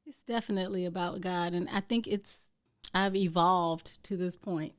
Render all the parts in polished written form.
It's definitely about God. And I think I've evolved to this point.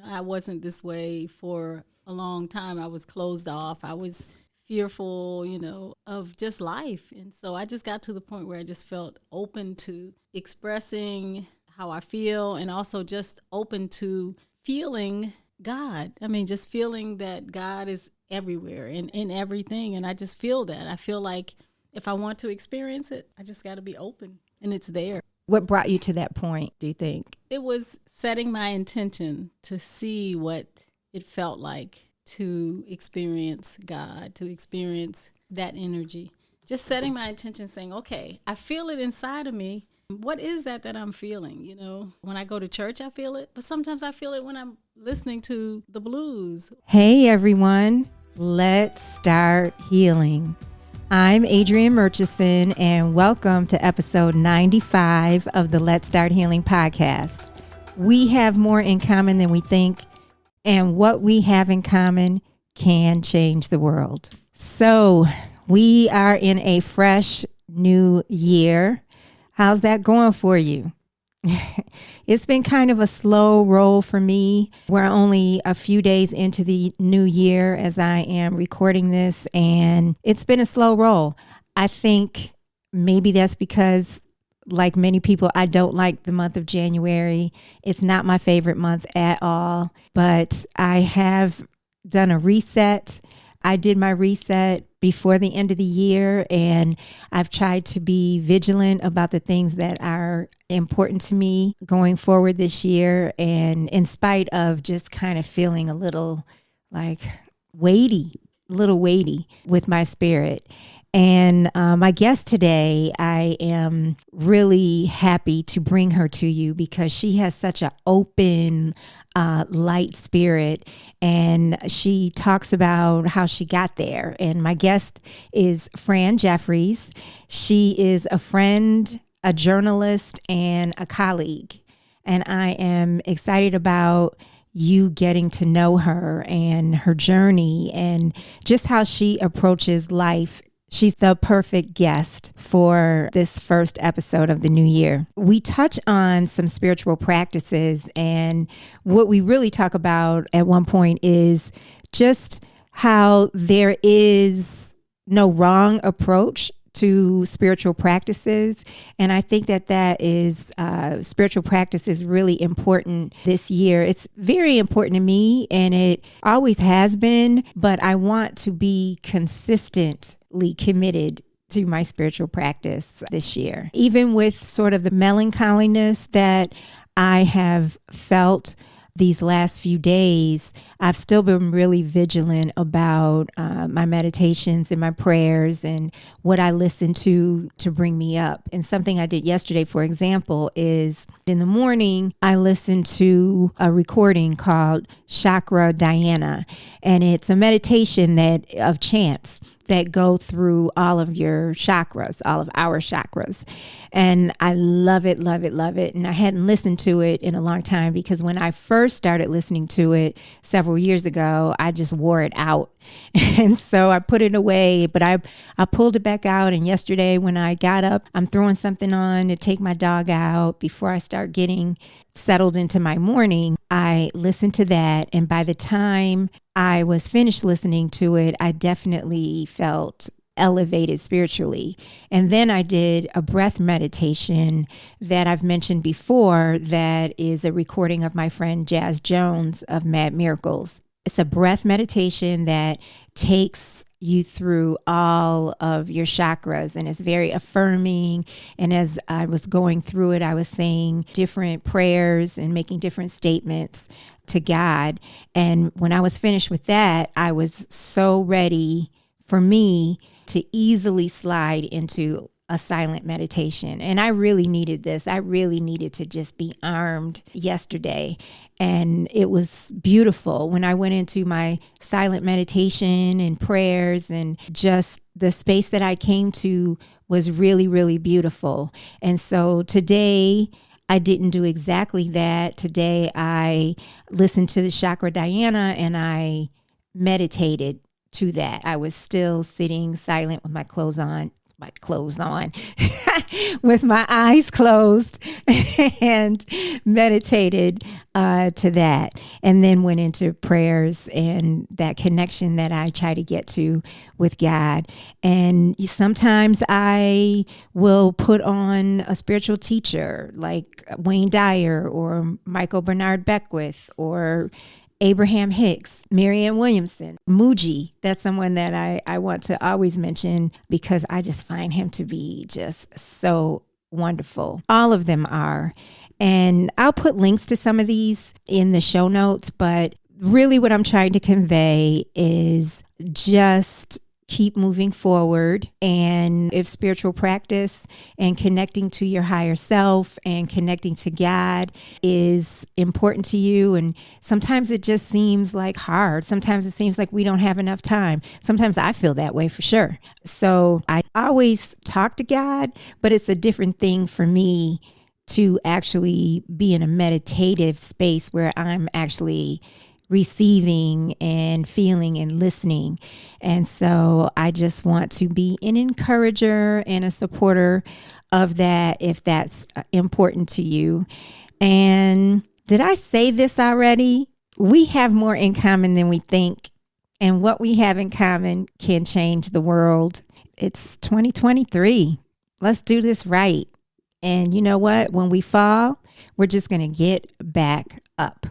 I wasn't this way for a long time. I was closed off. I was fearful, of just life. And so I just got to the point where I just felt open to expressing how I feel and also just open to feeling God. I mean, just feeling that God is everywhere and in everything. And I just feel that. I feel like if I want to experience it, I just got to be open and it's there. What brought you to that point, do you think? It was setting my intention to see what it felt like to experience God, to experience that energy. Just setting my intention, saying, okay, I feel it inside of me. What is that I'm feeling? When I go to church, I feel it, but sometimes I feel it when I'm listening to the blues. Hey, everyone. Let's start healing. I'm Adrienne Murchison, and welcome to episode 95 of the Let's Start Healing podcast. We have more in common than we think, and what we have in common can change the world. So we are in a fresh new year. How's that going for you? It's been kind of a slow roll for me. We're only a few days into the new year as I am recording this, and it's been a slow roll. I think maybe that's because, like many people, I don't like the month of January. It's not my favorite month at all, but I have done a reset. I did my reset before the end of the year, and I've tried to be vigilant about the things that are important to me going forward this year. And in spite of just kind of feeling a little like weighty with my spirit. And my guest today, I am really happy to bring her to you because she has such an open, light spirit, and she talks about how she got there. And my guest is Fran Jeffries. She is a friend, a journalist, and a colleague. And I am excited about you getting to know her and her journey and just how she approaches life. She's the perfect guest for this first episode of the new year. We touch on some spiritual practices, and what we really talk about at one point is just how there is no wrong approach to spiritual practices. And I think that is spiritual practice is really important this year. It's very important to me, and it always has been, but I want to be consistently committed to my spiritual practice this year. Even with sort of the melancholiness that I have felt these last few days, I've still been really vigilant about my meditations and my prayers and what I listen to bring me up. And something I did yesterday, for example, is in the morning, I listened to a recording called Chakra, Dhyana. And it's a meditation of chants that go through all of your chakras, all of our chakras. And I love it, love it, love it. And I hadn't listened to it in a long time because when I first started listening to it several years ago, I just wore it out. And so I put it away, but I pulled it back out. And yesterday when I got up, I'm throwing something on to take my dog out before I start getting settled into my morning. I listened to that. And by the time I was finished listening to it, I definitely felt elevated spiritually. And then I did a breath meditation that I've mentioned before that is a recording of my friend Jazz Jones of Mad Miracles. It's a breath meditation that takes you through all of your chakras, and it's very affirming. And as I was going through it, I was saying different prayers and making different statements to God. And when I was finished with that, I was so ready for me to easily slide into a silent meditation. And I really needed this. I really needed to just be armed yesterday. And it was beautiful when I went into my silent meditation and prayers, and just the space that I came to was really, really beautiful. And so today I didn't do exactly that. Today I listened to the Chakra Dhyana and I meditated to that. I was still sitting silent with my clothes on, my clothes on with my eyes closed and meditated to that, and then went into prayers and that connection that I try to get to with God. And sometimes I will put on a spiritual teacher like Wayne Dyer or Michael Bernard Beckwith or Abraham Hicks, Marianne Williamson, Muji. That's someone that I want to always mention because I just find him to be just so wonderful. All of them are. And I'll put links to some of these in the show notes, but really what I'm trying to convey is just keep moving forward. And if spiritual practice and connecting to your higher self and connecting to God is important to you, and sometimes it just seems like hard. Sometimes it seems like we don't have enough time. Sometimes I feel that way for sure. So I always talk to God, but it's a different thing for me to actually be in a meditative space where I'm actually receiving and feeling and listening. And so I just want to be an encourager and a supporter of that if that's important to you. And did I say this already? We have more in common than we think. And what we have in common can change the world. It's 2023. Let's do this right. And you know what? When we fall, we're just going to get back up.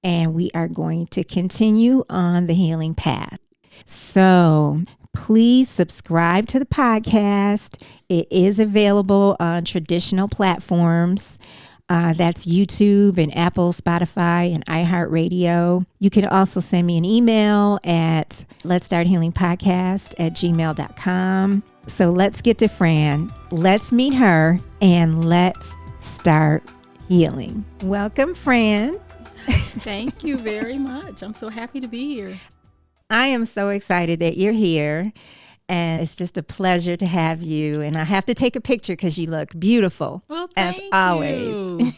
And we are going to continue on the healing path. So please subscribe to the podcast. It is available on traditional platforms. That's YouTube and Apple, Spotify, and iHeartRadio. You can also send me an email at letstarthealingpodcast@gmail.com. So let's get to Fran. Let's meet her and let's start healing. Welcome, Fran. Thank you very much. I'm so happy to be here. I am so excited that you're here. And it's just a pleasure to have you. And I have to take a picture because you look beautiful, well, as thank always. You.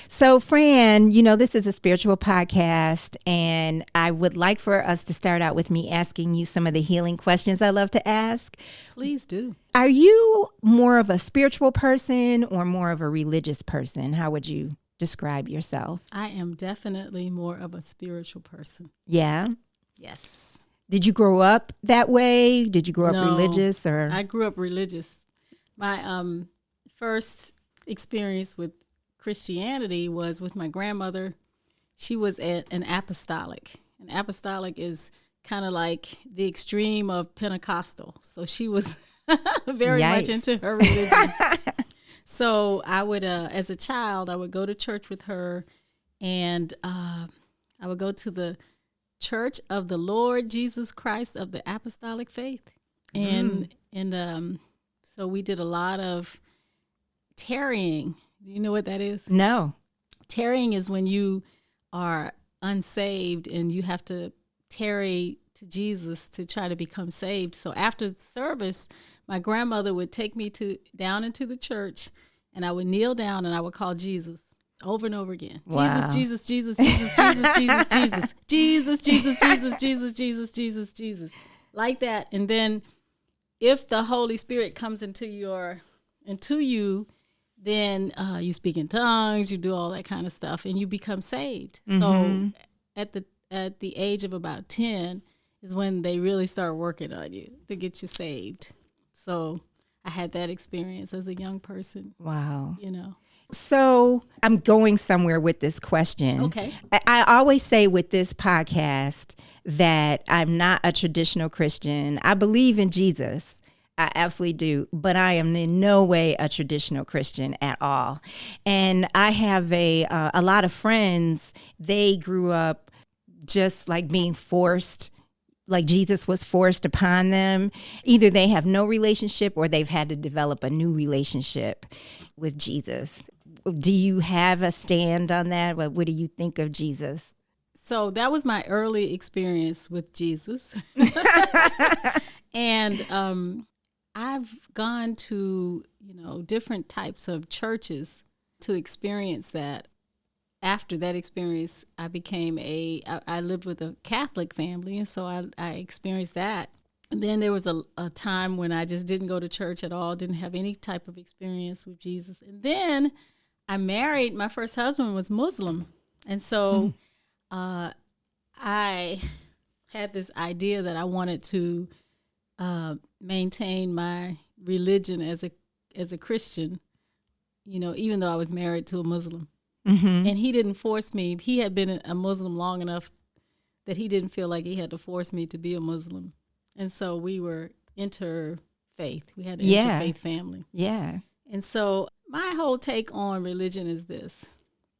So, Fran, you know, this is a spiritual podcast, and I would like for us to start out with me asking you some of the healing questions I love to ask. Please do. Are you more of a spiritual person or more of a religious person? How would you describe yourself? I am definitely more of a spiritual person. Yeah? Yes. Did you grow up that way? Did you grow up religious? Or I grew up religious. My first experience with Christianity was with my grandmother. She was an apostolic. An apostolic is kind of like the extreme of Pentecostal. So she was very much into her religion. So I would, as a child, I would go to church with her, and I would go to the Church of the Lord Jesus Christ of the Apostolic Faith. And so we did a lot of tarrying. Do you know what that is? No. Tarrying is when you are unsaved and you have to tarry to Jesus to try to become saved. So after the service, my grandmother would take me down into the church, and I would kneel down and I would call Jesus over and over again. Wow. Jesus, Jesus, Jesus, Jesus, Jesus, Jesus, Jesus, Jesus, Jesus, Jesus, Jesus, Jesus, Jesus, Jesus, like that. And then if the Holy Spirit comes into you, then you speak in tongues, you do all that kind of stuff, and you become saved. So at the age of about 10 is when they really start working on you to get you saved. So I had that experience as a young person. Wow. You know. So I'm going somewhere with this question. Okay. I always say with this podcast that I'm not a traditional Christian. I believe in Jesus. I absolutely do. But I am in no way a traditional Christian at all. And I have a lot of friends, they grew up just like being forced, like Jesus was forced upon them. Either they have no relationship or they've had to develop a new relationship with Jesus. Do you have a stand on that? What do you think of Jesus? So that was my early experience with Jesus. And I've gone to, different types of churches to experience that. After that experience, I lived with a Catholic family, and so I experienced that. And then there was a time when I just didn't go to church at all, didn't have any type of experience with Jesus. And then I married, my first husband was Muslim. And so I had this idea that I wanted to maintain my religion as a Christian, even though I was married to a Muslim. Mm-hmm. And he didn't force me. He had been a Muslim long enough that he didn't feel like he had to force me to be a Muslim. And so we were interfaith. We had an interfaith family. Yeah. And so my whole take on religion is this: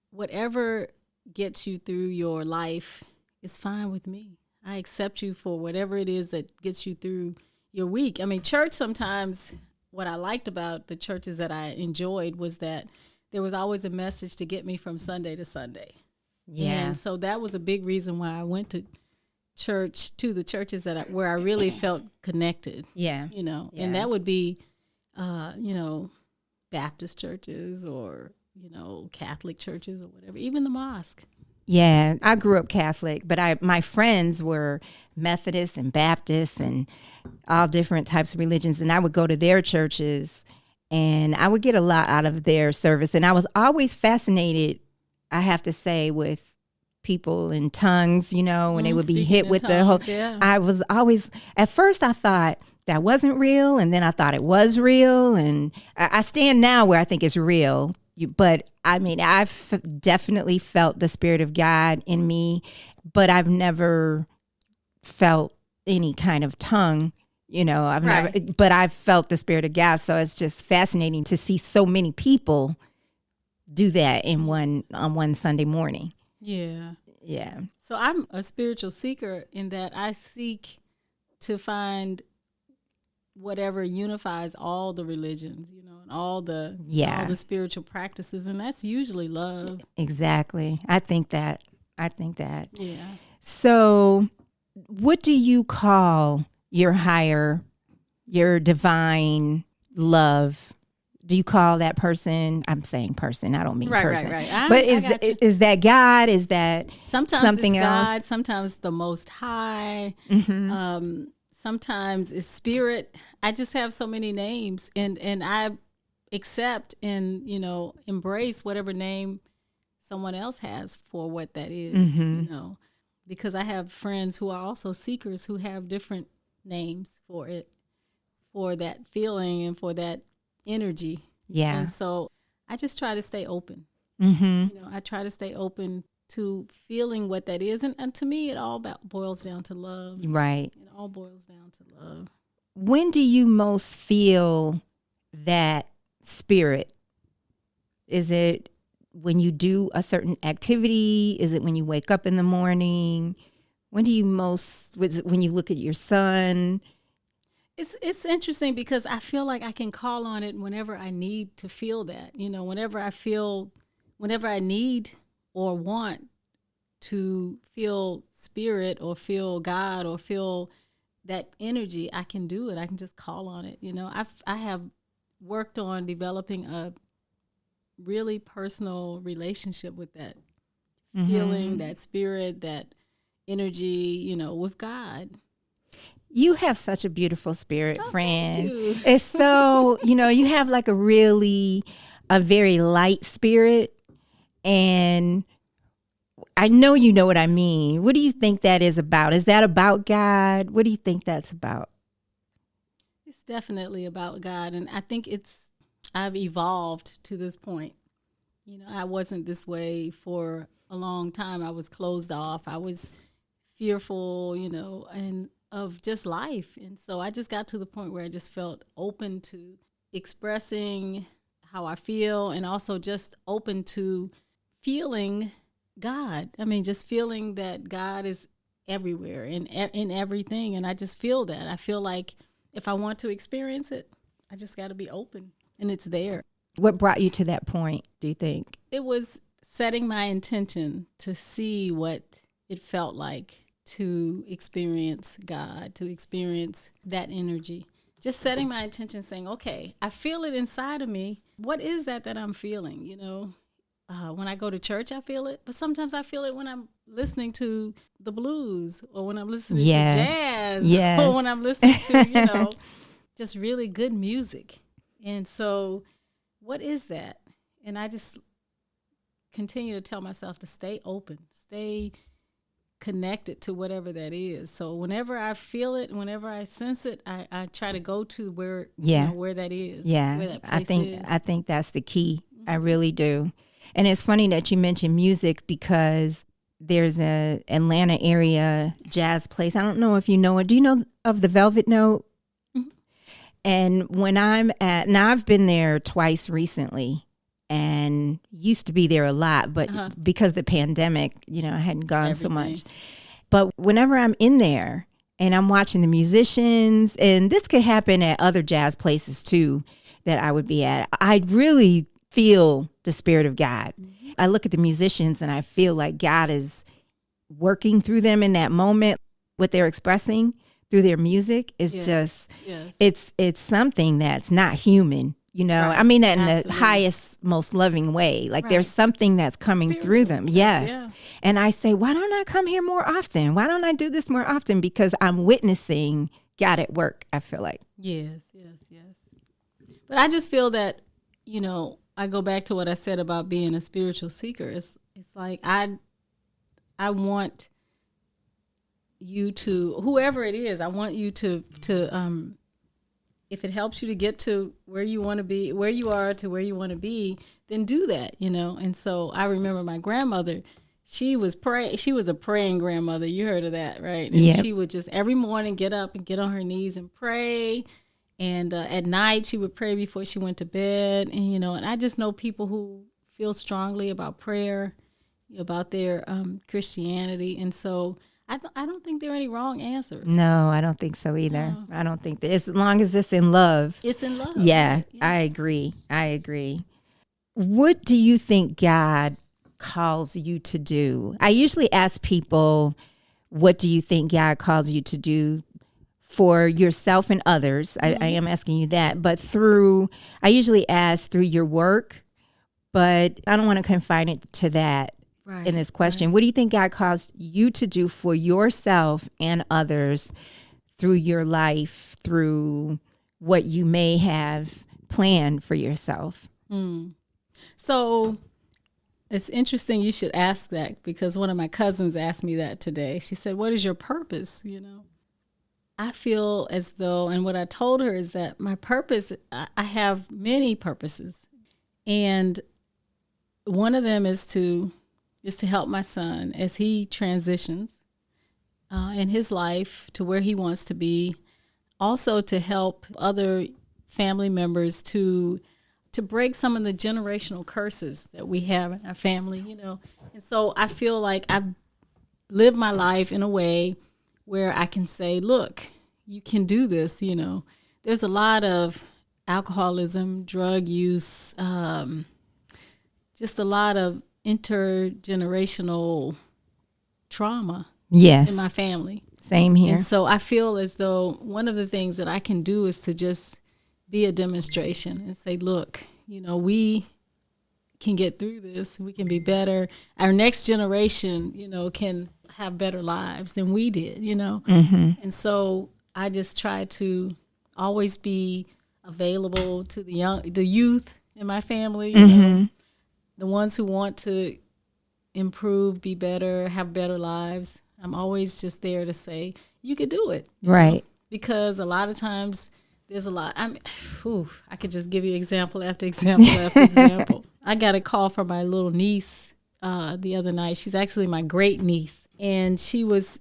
whatever gets you through your life is fine with me. I accept you for whatever it is that gets you through your week. I mean, church sometimes, what I liked about the churches that I enjoyed was that there was always a message to get me from Sunday to Sunday. Yeah. And so that was a big reason why I went to the churches where I really felt connected. Yeah. And that would be, Baptist churches or, Catholic churches or whatever, even the mosque. Yeah, I grew up Catholic, but my friends were Methodists and Baptists and all different types of religions, and I would go to their churches, and I would get a lot out of their service. And I was always fascinated, I have to say, with people in tongues, when they would be hit with the whole. Yeah. I was always, at first I thought that wasn't real, and then I thought it was real, and I stand now where I think it's real. But I mean, I've definitely felt the Spirit of God in me, but I've never felt any kind of tongue, but I've felt the Spirit of God. So it's just fascinating to see so many people do that on one Sunday morning. Yeah. Yeah. So I'm a spiritual seeker in that I seek to find whatever unifies all the religions, and all the spiritual practices, and that's usually love. Exactly. I think that. Yeah. So what do you call your divine love? Do you call that person? I'm saying person. I don't mean person. Right. But is that God? Is that sometimes something it's else? God, sometimes the Most High. Mm-hmm. Sometimes it's Spirit. I just have so many names, and I accept and embrace whatever name someone else has for what that is. Mm-hmm. Because I have friends who are also seekers who have different names for it, for that feeling and for that energy. Yeah. And so I just try to stay open. Mm-hmm. I try to stay open to feeling what that is. And to me, it all boils down to love. Right. It all boils down to love. When do you most feel that spirit? Is it when you do a certain activity? Is it when you wake up in the morning? When do you when you look at your son? It's interesting because I feel like I can call on it whenever I need to feel that. Whenever I need or want to feel spirit or feel God or feel that energy, I can do it. I can just call on it. I have worked on developing a really personal relationship with that feeling, that spirit, that energy, with God. You have such a beautiful spirit, Fran. Thank you. It's so, you have like a very light spirit. And I know you know what I mean. What do you think that is about? Is that about God? What do you think that's about? It's definitely about God. And I think I've evolved to this point. I wasn't this way for a long time. I was closed off. I was fearful, and of just life. And so I just got to the point where I just felt open to expressing how I feel, and also just open to feeling God. I mean, just feeling that God is everywhere and in everything. And I just feel that. I feel like if I want to experience it, I just got to be open, and it's there. What brought you to that point, do you think? It was setting my intention to see what it felt like to experience God, to experience that energy. Just setting my intention, saying, okay, I feel it inside of me. What is that I'm feeling, when I go to church, I feel it. But sometimes I feel it when I'm listening to the blues, or when I'm listening to jazz, or when I'm listening to, just really good music. And so what is that? And I just continue to tell myself to stay open, stay connected to whatever that is. So whenever I feel it, whenever I sense it, I try to go to where where that is. Yeah, where that place is. I think that's the key. I really do. And it's funny that you mentioned music, because there's a Atlanta area jazz place. I don't know if you know it. Do you know of the Velvet Note? Mm-hmm. And when now I've been there twice recently, and used to be there a lot, but because of the pandemic, I hadn't gone so much. But whenever I'm in there and I'm watching the musicians, and this could happen at other jazz places too that I would be at, I really feel the Spirit of God. Mm-hmm. I look at the musicians and I feel like God is working through them in that moment. What they're expressing through their music is it's something that's not human. I mean that in the highest, most loving way. Like there's something that's coming through them. Yes. Yeah. And I say, why don't I come here more often? Why don't I do this more often? Because I'm witnessing God at work, I feel like. Yes. But I just feel that, I go back to what I said about being a spiritual seeker. It's like I want you to, whoever it is, I want you to if it helps you to get to where you want to be, where you are to where you want to be, then do that, And so I remember my grandmother, she was a praying grandmother. You heard of that, right? And she would just every morning get up and get on her knees and pray. And at night she would pray before she went to bed. And, and I just know people who feel strongly about prayer, about their Christianity. And so I don't think there are any wrong answers. No, I don't think so either. No. I don't think that, as long as it's in love. It's in love. Yeah, I agree. What do you think God calls you to do? I usually ask people, what do you think God calls you to do for yourself and others? Mm-hmm. I am asking you that. But I usually ask through your work, but I don't want to confine it to that. Right, in this question. Right. What do you think God calls you to do for yourself and others through your life, through what you may have planned for yourself? So it's interesting you should ask that, because one of my cousins asked me that today. She said, what is your purpose? I feel as though, and what I told her is that my purpose, I have many purposes. And one of them is to help my son as he transitions in his life to where he wants to be. Also to help other family members to break some of the generational curses that we have in our family, And so I feel like I've lived my life in a way where I can say, look, you can do this, There's a lot of alcoholism, drug use, just a lot of intergenerational trauma in my family. Same here. And so I feel as though one of the things that I can do is to just be a demonstration and say, look, we can get through this. We can be better. Our next generation, can have better lives than we did, Mm-hmm. And so I just try to always be available to the youth in my family, mm-hmm. The ones who want to improve, be better, have better lives. I'm always just there to say, you could do it. Right. Because a lot of times there's a lot. I could just give you example after example after example. I got a call from my little niece the other night. She's actually my great niece. And she's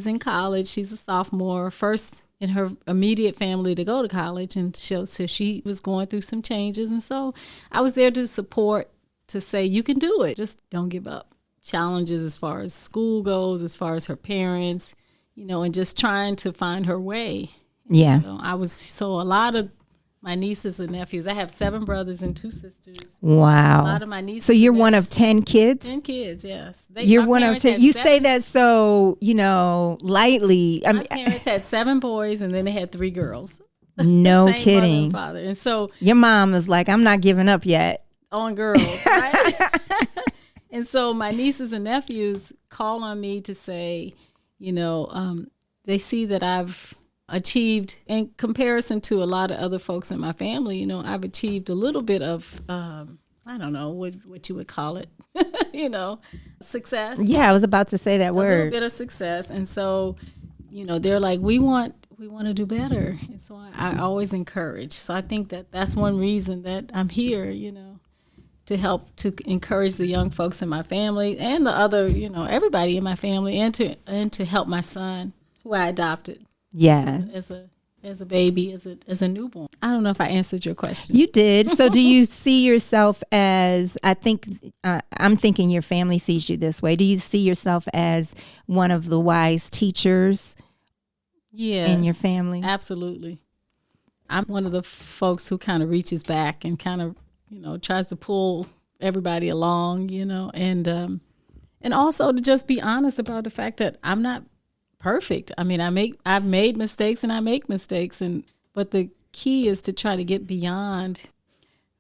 in college. She's a sophomore, first in her immediate family to go to college. And so she was going through some changes. And so I was there to support, to say, you can do it. Just don't give up. Challenges as far as school goes, as far as her parents, and just trying to find her way. Yeah. A lot of my nieces and nephews, I have 7 brothers and 2 sisters. Wow. A lot of my nieces. So you're one of 10 kids? 10 kids, yes. You're one of 10. You say that so, lightly. My parents had 7 boys and then they had 3 girls. No Same kidding. mother and father. And so your mom was like, I'm not giving up yet. On girls, right? And so my nieces and nephews call on me to say, they see that I've achieved, in comparison to a lot of other folks in my family, I've achieved a little bit of, I don't know what you would call it, success. Yeah, I was about to say that word. A little bit of success. And so, they're like, we want to do better. And so I always encourage. So I think that that's one reason that I'm here, to help to encourage the young folks in my family and the other, everybody in my family, and to help my son, who I adopted. Yeah. As a baby, as a newborn. I don't know if I answered your question. You did. So do you see yourself as, I'm thinking your family sees you this way. Do you see yourself as one of the wise teachers in your family? Absolutely. I'm one of the folks who kind of reaches back and kind of, tries to pull everybody along, and also to just be honest about the fact that I'm not perfect. I mean, I've made mistakes and I make mistakes, but the key is to try to get beyond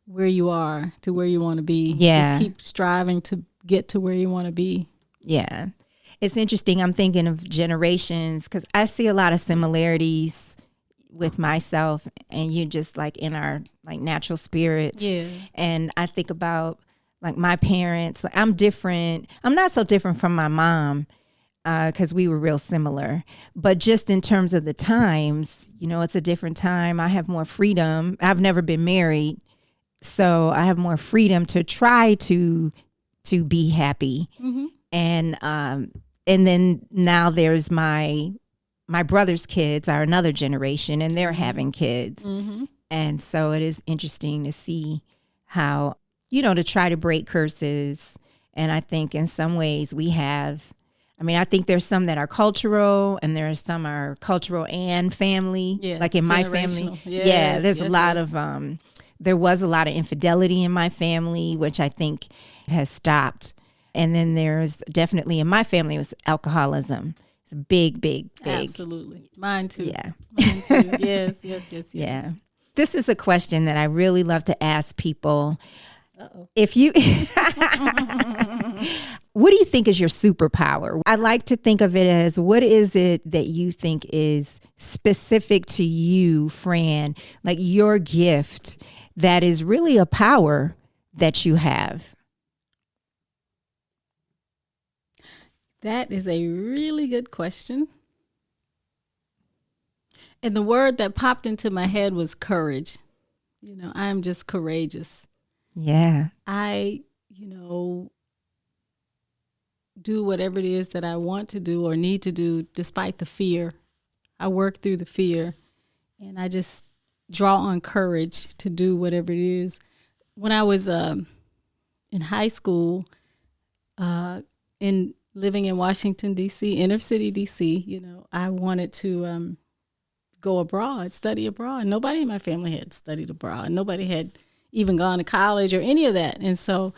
where you are to where you want to be. Yeah. Just keep striving to get to where you want to be. Yeah. It's interesting. I'm thinking of generations because I see a lot of similarities with myself and you, just like in our like natural spirits. Yeah. And I think about like my parents. Like, I'm different. I'm not so different from my mom, because we were real similar. But just in terms of the times, it's a different time. I have more freedom. I've never been married, so I have more freedom to try to be happy. Mm-hmm. And then now there's my brother's kids are another generation, and they're having kids. Mm-hmm. And so it is interesting to see how, to try to break curses. And I think in some ways we have, I think there's some that are cultural, and there are some are cultural and family. Yeah, like in my family. Yes, there's a lot of, there was a lot of infidelity in my family, which I think has stopped. And then there's definitely in my family, it was alcoholism. It's a big. Absolutely. Mine too. Yeah. Mine too. Yes. Yeah. This is a question that I really love to ask people. Uh-oh. If you, what do you think is your superpower? I like to think of it as, what is it that you think is specific to you, Fran, like your gift that is really a power that you have? That is a really good question. And the word that popped into my head was courage. I am just courageous. Yeah. I, do whatever it is that I want to do or need to do despite the fear. I work through the fear, and I just draw on courage to do whatever it is. When I was in high school, living in Washington, D.C., inner city D.C., I wanted to go abroad, study abroad. Nobody in my family had studied abroad. Nobody had even gone to college or any of that. And so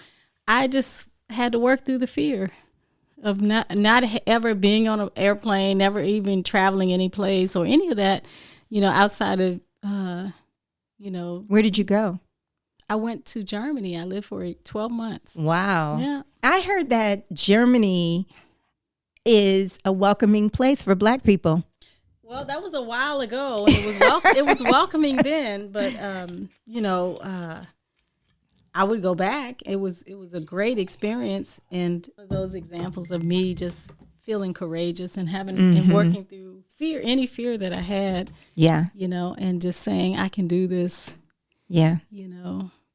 I just had to work through the fear of not ever being on an airplane, never even traveling any place or any of that, outside of, Where did you go? I went to Germany. I lived for 12 months. Wow. Yeah. I heard that Germany is a welcoming place for Black people. Well, that was a while ago, and it was welcoming then. But I would go back. It was a great experience, and those examples of me just feeling courageous and having and working through fear, any fear that I had. Yeah. And just saying I can do this. Yeah.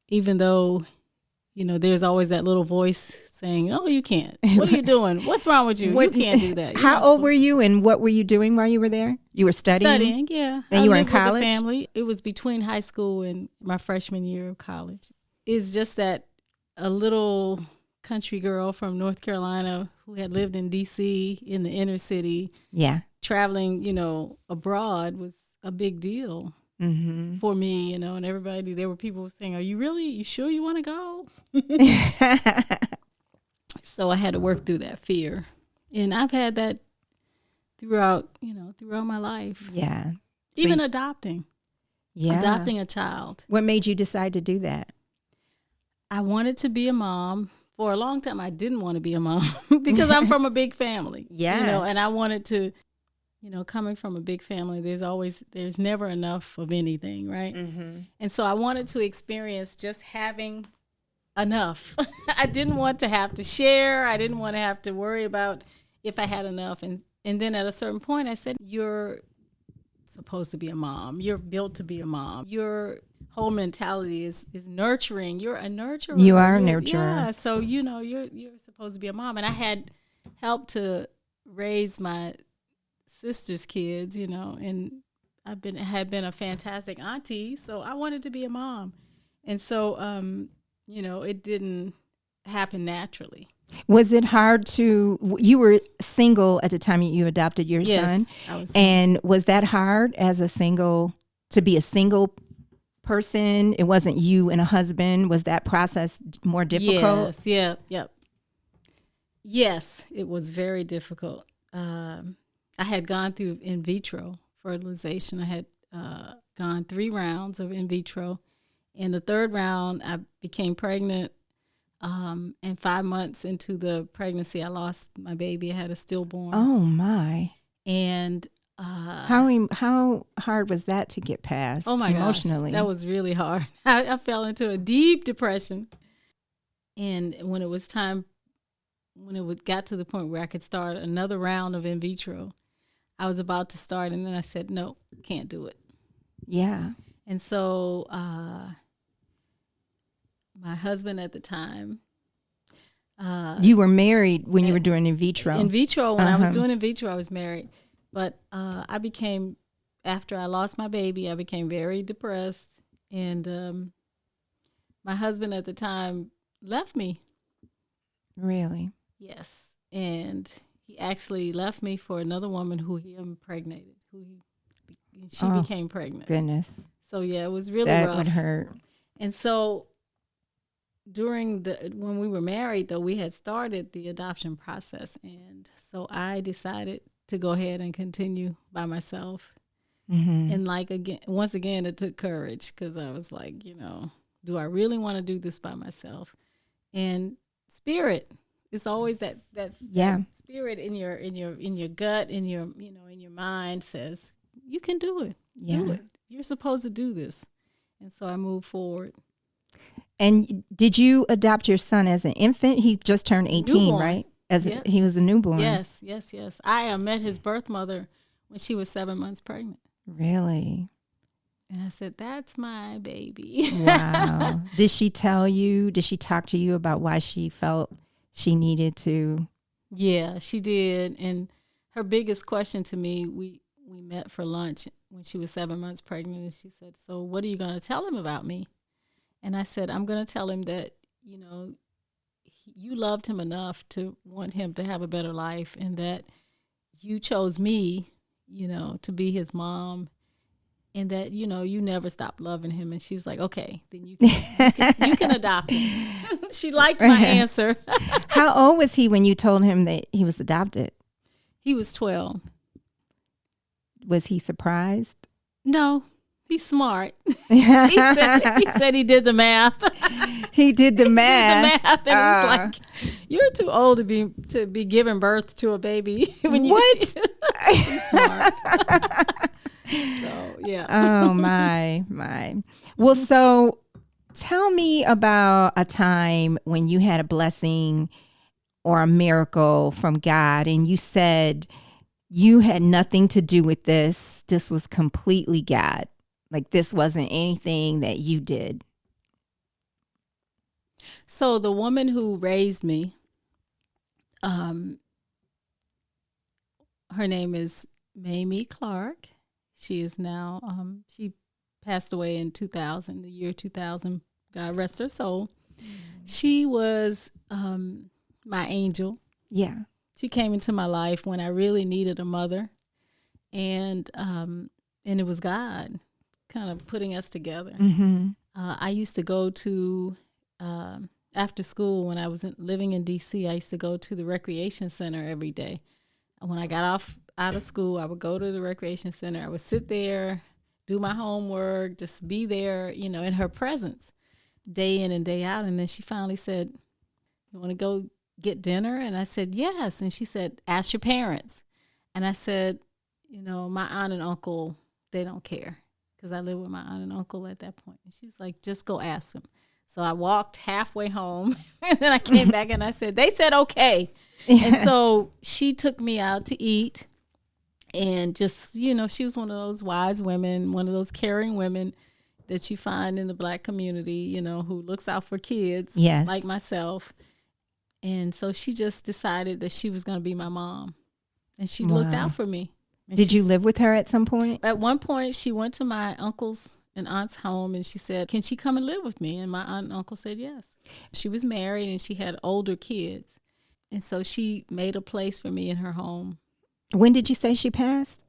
Even though, there's always that little voice saying, "Oh, you can't. What are you doing? What's wrong with you? You can't do that." How old were you, and what were you doing while you were there? You were studying? Studying, yeah. And you were in college? With the family. It was between high school and my freshman year of college. It's just that a little country girl from North Carolina who had lived in D.C. in the inner city. Yeah. Traveling, abroad was a big deal. Mm-hmm. For me, and everybody, there were people saying, you sure you want to go? So I had to work through that fear. And I've had that throughout my life. Yeah. Even adopting. Yeah. Adopting a child. What made you decide to do that? I wanted to be a mom for a long time, I didn't want to be a mom because I'm from a big family. Yes. And I wanted to, coming from a big family, there's never enough of anything, right? Mm-hmm. And so I wanted to experience just having enough. I didn't want to have to share. I didn't want to have to worry about if I had enough. And then at a certain point, I said, you're supposed to be a mom. You're built to be a mom. Your whole mentality is nurturing. You're a nurturer. You are a nurturer. Yeah. So, you're supposed to be a mom. And I had helped to raise my sister's kids, and had been a fantastic auntie. So I wanted to be a mom. And so, it didn't happen naturally. Was it hard you were single at the time you adopted your son? I was. And was that hard to be a single person? It wasn't you and a husband. Was that process more difficult? Yes. Yep. Yes, it was very difficult. I had gone through in vitro fertilization. I had gone 3 rounds of in vitro. In the 3rd round, I became pregnant. And 5 months into the pregnancy, I lost my baby. I had a stillborn. Oh my! And how hard was that to get past? Oh my emotionally? Gosh, that was really hard. I fell into a deep depression. And when it was time, got to the point where I could start another round of in vitro, I was about to start, and then I said, "No, can't do it." Yeah. And so. My husband at the time. You were married when you were doing in vitro. In vitro, when I was doing in vitro, I was married. But after I lost my baby, I became very depressed. And my husband at the time left me. Really? Yes. And he actually left me for another woman who he impregnated. She became pregnant. Goodness. So, yeah, it was really rough. That would hurt. And so... when we were married, though, we had started the adoption process. And so I decided to go ahead and continue by myself. Mm-hmm. And once again, it took courage because I was like, do I really want to do this by myself? And spirit, it's always that spirit in your gut, in your mind says, you can do it. Yeah. Do it. You're supposed to do this. And so I moved forward. And did you adopt your son as an infant? He just turned 18, newborn. Right? He was a newborn. Yes. I met his birth mother when she was 7 months pregnant. Really? And I said, that's my baby. Wow. Did she talk to you about why she felt she needed to? Yeah, she did. And her biggest question to me, we met for lunch when she was 7 months pregnant. And she said, so what are you going to tell him about me? And I said, I'm going to tell him that, you loved him enough to want him to have a better life, and that you chose me, to be his mom, and that, you never stopped loving him. And she's like, okay, then you can adopt him. She liked my answer. How old was he when you told him that he was adopted? He was 12. Was he surprised? No. He's smart. he said he did the math. He did the math. He did the math, and he's like, "You're too old to be giving birth to a baby." What? He's smart. So yeah. Oh my. Well, so tell me about a time when you had a blessing or a miracle from God, and you said you had nothing to do with this. This was completely God. Like, this wasn't anything that you did. So the woman who raised me, her name is Mamie Clark. She is now, she passed away in 2000, the year 2000. God rest her soul. She was my angel. Yeah. She came into my life when I really needed a mother. And it was God kind of putting us together. Mm-hmm. I used to go to, after school when I was living in D.C., I used to go to the recreation center every day. And when I got out of school, I would go to the recreation center. I would sit there, do my homework, just be there, in her presence, day in and day out. And then she finally said, you want to go get dinner? And I said, yes. And she said, ask your parents. And I said, my aunt and uncle, they don't care, because I lived with my aunt and uncle at that point. And she was like, just go ask them. So I walked halfway home, and then I came back and I said, they said okay. And so she took me out to eat, and just, she was one of those wise women, one of those caring women that you find in the Black community, who looks out for kids, yes, like myself. And so she just decided that she was going to be my mom, and she looked out for me. And did you live with her at some point? At one point, she went to my uncle's and aunt's home, and she said, can she come and live with me? And my aunt and uncle said yes. She was married, and she had older kids. And so she made a place for me in her home. When did you say she passed?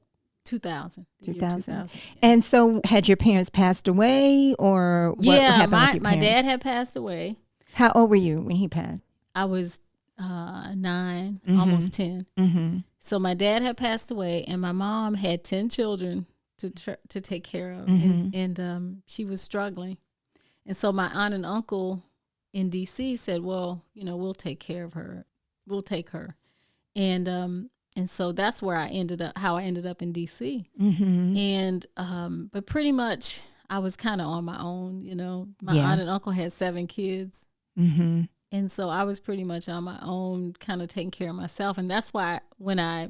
2000. 2000. Yeah. And so had your parents passed away, or what happened with your my parents? dad had passed away. How old were you when he passed? I was 9, almost 10. Mm-hmm. So my dad had passed away, and my mom had 10 children to take care of, and she was struggling. And so my aunt and uncle in D.C. said, well, we'll take care of her. We'll take her. And so that's where how I ended up in D.C. Mm-hmm. And but pretty much I was kind of on my own. My aunt and uncle had 7 kids. Mm-hmm. And so I was pretty much on my own, kind of taking care of myself. And that's why when I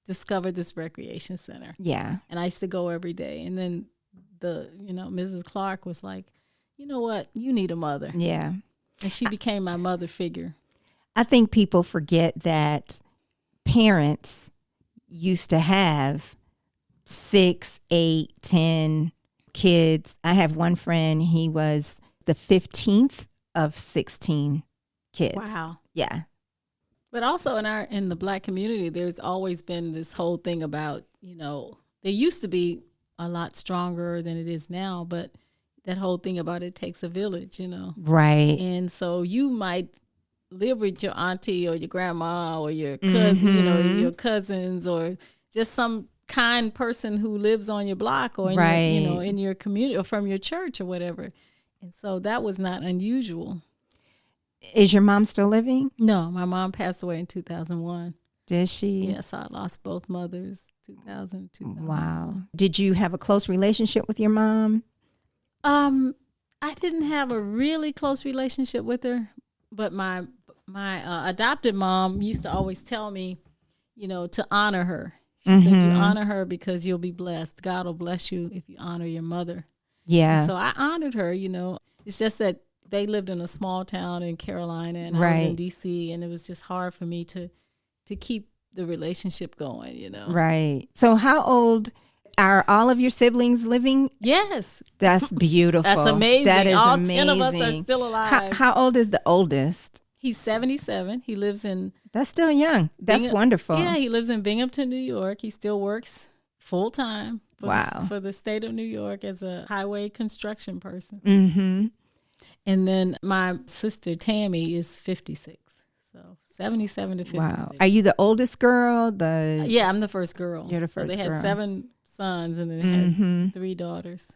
discovered this recreation center, and I used to go every day. And then Mrs. Clark was like, you know what, you need a mother. Yeah. And she became my mother figure. I think people forget that parents used to have 6, 8, 10 kids. I have one friend, he was the 15th of 16 kids. Wow. Yeah. But also in the Black community, there's always been this whole thing about, they used to be a lot stronger than it is now, but that whole thing about it takes a village, Right. And so you might live with your auntie or your grandma or your cousin, your cousins, or just some kind person who lives on your block or in your, in your community or from your church or whatever. And so that was not unusual. Is your mom still living? No, my mom passed away in 2001. Did she? Yes, I lost both mothers, 2000. Wow. Did you have a close relationship with your mom? I didn't have a really close relationship with her, but my adopted mom used to always tell me, to honor her. She said, you honor her because you'll be blessed. God will bless you if you honor your mother. Yeah. And so I honored her, It's just that they lived in a small town in Carolina, and I was in D.C., and it was just hard for me to keep the relationship going, Right. So how old are all of your siblings living? Yes. That's beautiful. That's amazing. That is all amazing. 10 of us are still alive. How old is the oldest? He's 77. He lives in... That's still young. That's wonderful. Yeah, he lives in Binghamton, New York. He still works full time for the state of New York as a highway construction person. Mm-hmm. And then my sister Tammy is 56. So 77 to 56. Wow. Are you the oldest girl? Yeah, I'm the first girl. You're the first girl. So they had 7 sons and then they had 3 daughters.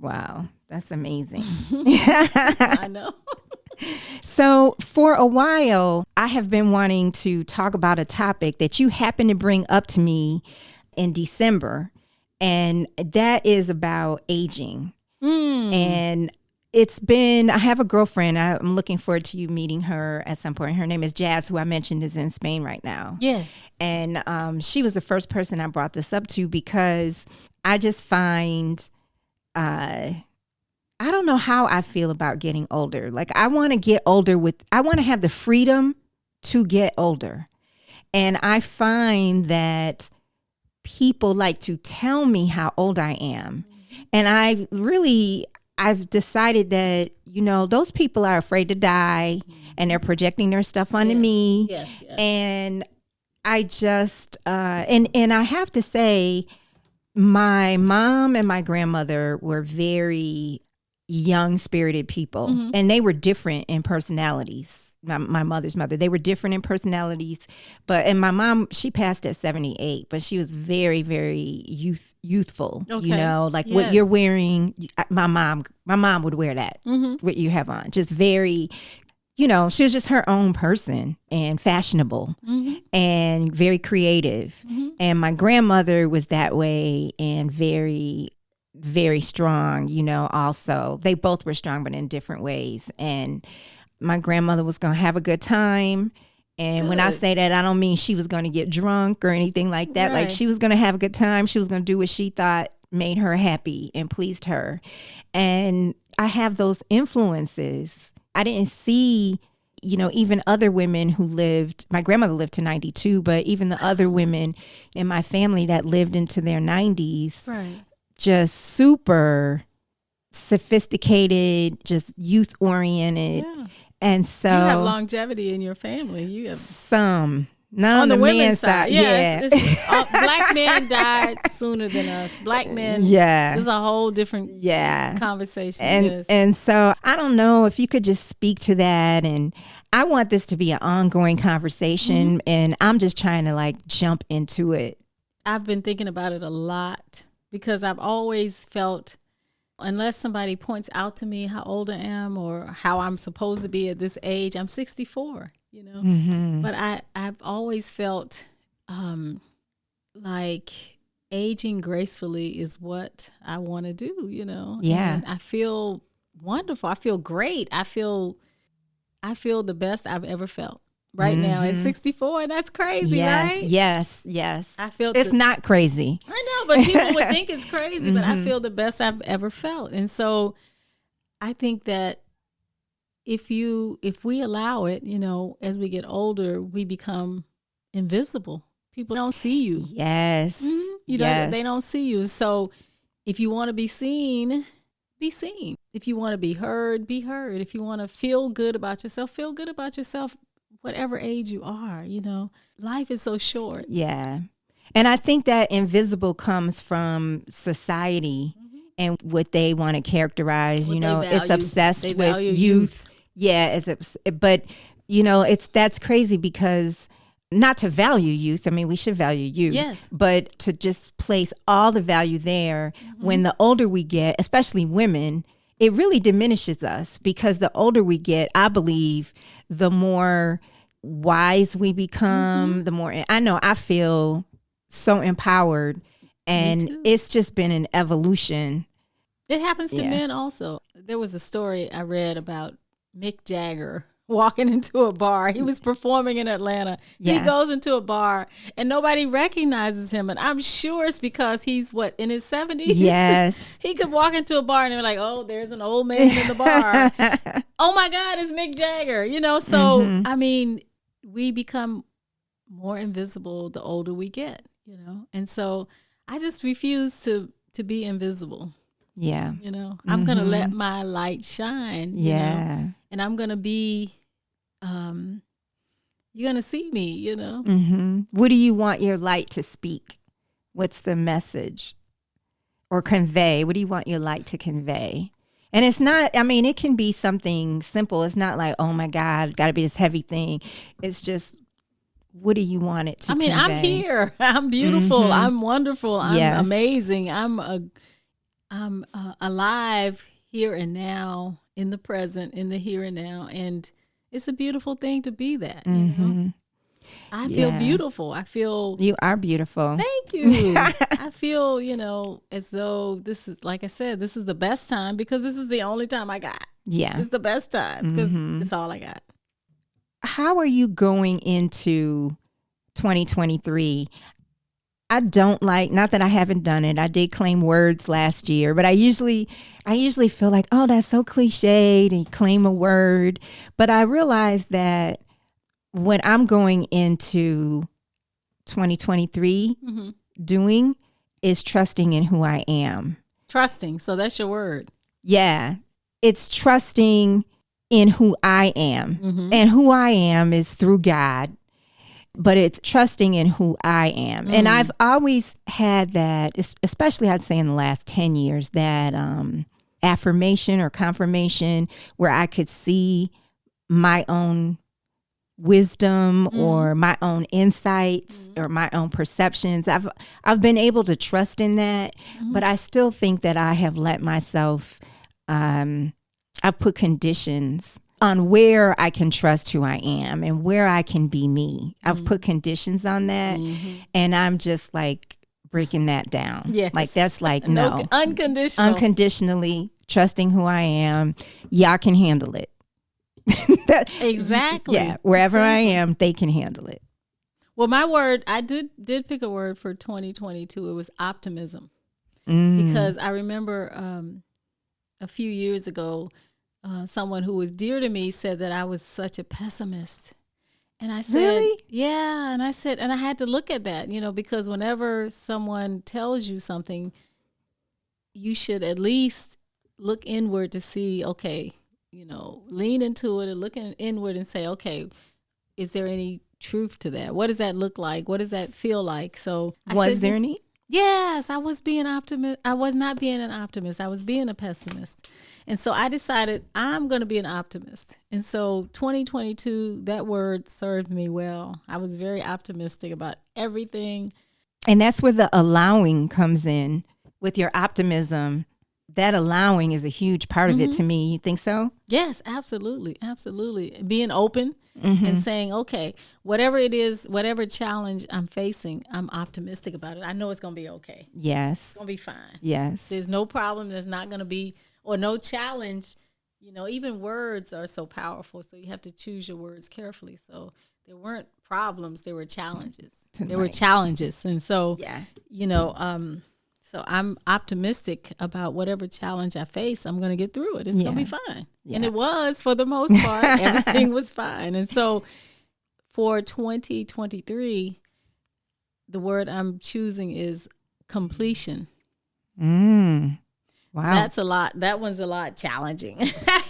Wow. That's amazing. I know. So for a while, I have been wanting to talk about a topic that you happened to bring up to me in December, and that is about aging. And I have a girlfriend. I'm looking forward to you meeting her at some point. Her name is Jazz, who I mentioned is in Spain right now. Yes. And she was the first person I brought this up to because I just find... I don't know how I feel about getting older. Like, I want to get older I want to have the freedom to get older. And I find that people like to tell me how old I am. And I've decided that, those people are afraid to die and they're projecting their stuff onto me. Yes. And I just, and I have to say, my mom and my grandmother were very young spirited people, and they were different in personalities. My mother's mother, they were different in personalities, and my mom, she passed at 78, but she was very, very youthful. Okay. What you're wearing. My mom would wear that. What you have on, just very you know, she was just her own person and fashionable and very creative. And my grandmother was that way and very, very strong, you know, also. They both were strong, but in different ways. And my grandmother was going to have a good time. And when I say that, I don't mean she was going to get drunk or anything like that. Like, she was going to have a good time. She was going to do what she thought made her happy and pleased her. And I have those influences. I didn't see, you know, even other women who lived, my grandmother lived to 92, but even the other women in my family that lived into their 90s, just super sophisticated, just youth oriented. Yeah. And so you have longevity in your family. You have some. Not on the women's side. Yeah. Black men died sooner than us. Black men. Yeah. This is a whole different conversation. And so I don't know if you could just speak to that. And I want this to be an ongoing conversation. And I'm just trying to like jump into it. I've been thinking about it a lot because I've always felt, unless somebody points out to me how old I am or how I'm supposed to be at this age, I'm 64. You know, but I've always felt like aging gracefully is what I want to do, you know. Yeah. And I feel wonderful. I feel great. I feel the best I've ever felt right now at 64. That's crazy, right? Yes. I feel it's not crazy. I know, but people would think it's crazy, but I feel the best I've ever felt. And so I think that if we allow it, you know, as we get older, we become invisible. People don't see you. Yes. You know, they don't see you. So if you want to be seen, be seen. If you want to be heard, be heard. If you want to feel good about yourself, feel good about yourself, whatever age you are, you know. Life is so short. Yeah. And I think that invisible comes from society and what they want to characterize, you know, it's obsessed with youth. Yeah, but you know, that's crazy because not to value youth. I mean, we should value youth. Yes. But to just place all the value there when the older we get, especially women, it really diminishes us because the older we get, I believe, the more wise we become, the more I feel so empowered, and it's just been an evolution. It happens to men also. There was a story I read about Mick Jagger walking into a bar. He was performing in Atlanta. He goes into a bar and nobody recognizes him. And I'm sure it's because he's in his 70s? Yes. He could walk into a bar and they're like, oh, there's an old man in the bar. Oh my God, it's Mick Jagger. You know, so I mean, we become more invisible the older we get, you know? And so I just refuse to be invisible. Yeah. You know, I'm going to let my light shine. You know? And I'm going to be, you're going to see me, you know. What do you want your light to speak? What's the message or convey? What do you want your light to convey? And it's not, I mean, it can be something simple. It's not like, oh my God, got to be this heavy thing. It's just, what do you want it to convey? I'm here. I'm beautiful. I'm wonderful. I'm amazing. I'm alive here and now, in the present, in the here and now. And it's a beautiful thing to be that, you know? I feel beautiful. I feel... You are beautiful. Thank you. I feel, you know, as though this is, like I said, this is the best time because this is the only time I got. Yeah. It's the best time because it's all I got. How are you going into 2023? I don't like, not that I haven't done it. I did claim words last year, but I usually feel like, oh, that's so cliched and claim a word. But I realized that what I'm going into 2023 doing is trusting in who I am. Trusting. So that's your word. Yeah. It's trusting in who I am. And who I am is through God. But it's trusting in who I am. And I've always had that, especially I'd say in the last 10 years, that affirmation or confirmation where I could see my own wisdom or my own insights or my own perceptions. I've been able to trust in that, but I still think that I have let myself, I've put conditions on where I can trust who I am and where I can be me. I've put conditions on that, and I'm just like breaking that down. Yes. Like that's like no, unconditionally trusting who I am. Y'all can handle it. Exactly. Yeah, wherever I am, they can handle it. Well, my word, I did pick a word for 2022. It was optimism, because I remember a few years ago, someone who was dear to me said that I was such a pessimist. And I said, really? Yeah. And I said, and I had to look at that, because whenever someone tells you something, you should at least look inward to see, okay, lean into it and look inward and say, okay, is there any truth to that? What does that look like? What does that feel like? So was there any? Yes, I was being optimist. I was not being an optimist. I was being a pessimist. And so I decided I'm going to be an optimist. And so 2022, that word served me well. I was very optimistic about everything. And that's where the allowing comes in with your optimism. That allowing is a huge part of it to me. You think so? Yes, absolutely. Absolutely. Being open and saying, okay, whatever it is, whatever challenge I'm facing, I'm optimistic about it. I know it's going to be okay. Yes. It's going to be fine. Yes. There's no problem. There's not going to be, or no challenge. Even words are so powerful. So you have to choose your words carefully. So there weren't problems. There were challenges. There were challenges. And so, so I'm optimistic about whatever challenge I face. I'm going to get through it. It's going to be fine. Yeah. And it was, for the most part. Everything was fine. And so for 2023, the word I'm choosing is completion. Wow. That's a lot. That one's a lot challenging.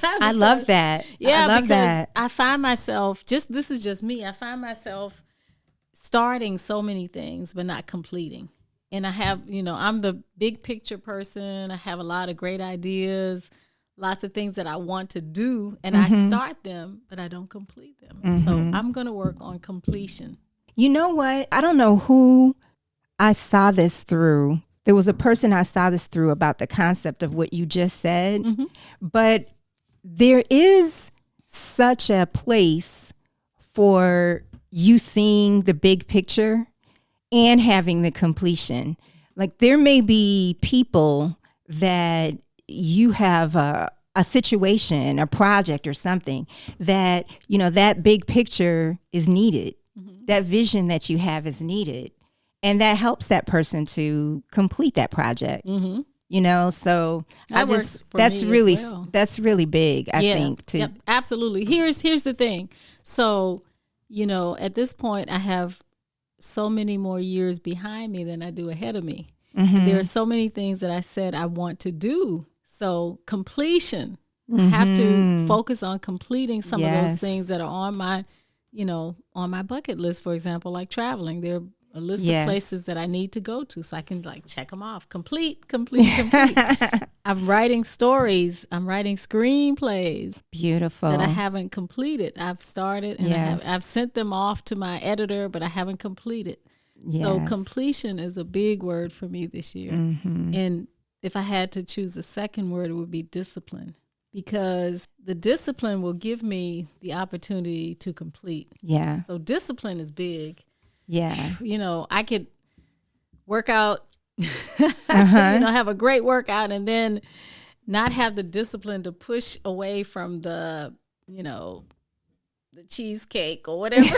I love that. Yeah, I love because that. I find myself, this is just me. I find myself starting so many things, but not completing. And I have, I'm the big picture person. I have a lot of great ideas, lots of things that I want to do, and I start them, but I don't complete them. So I'm going to work on completion. You know what? I don't know who I saw this through. There was a person I saw this through about the concept of what you just said, but there is such a place for you seeing the big picture and having the completion. Like there may be people that you have a situation, a project or something that, that big picture is needed. That vision that you have is needed. And that helps that person to complete that project. So that's really big, I think. Yep, absolutely. Here's the thing. So, at this point I have so many more years behind me than I do ahead of me. And there are so many things that I said I want to do. So completion, I have to focus on completing some of those things that are on my, on my bucket list, for example, like traveling. There are a list of places that I need to go to so I can check them off. Complete. I'm writing stories. I'm writing screenplays. Beautiful. That I haven't completed. I've started and I've sent them off to my editor, but I haven't completed. Yes. So completion is a big word for me this year. And if I had to choose a second word, it would be discipline, because the discipline will give me the opportunity to complete. Yeah. So discipline is big. Yeah. I could work out, have a great workout and then not have the discipline to push away from the cheesecake or whatever.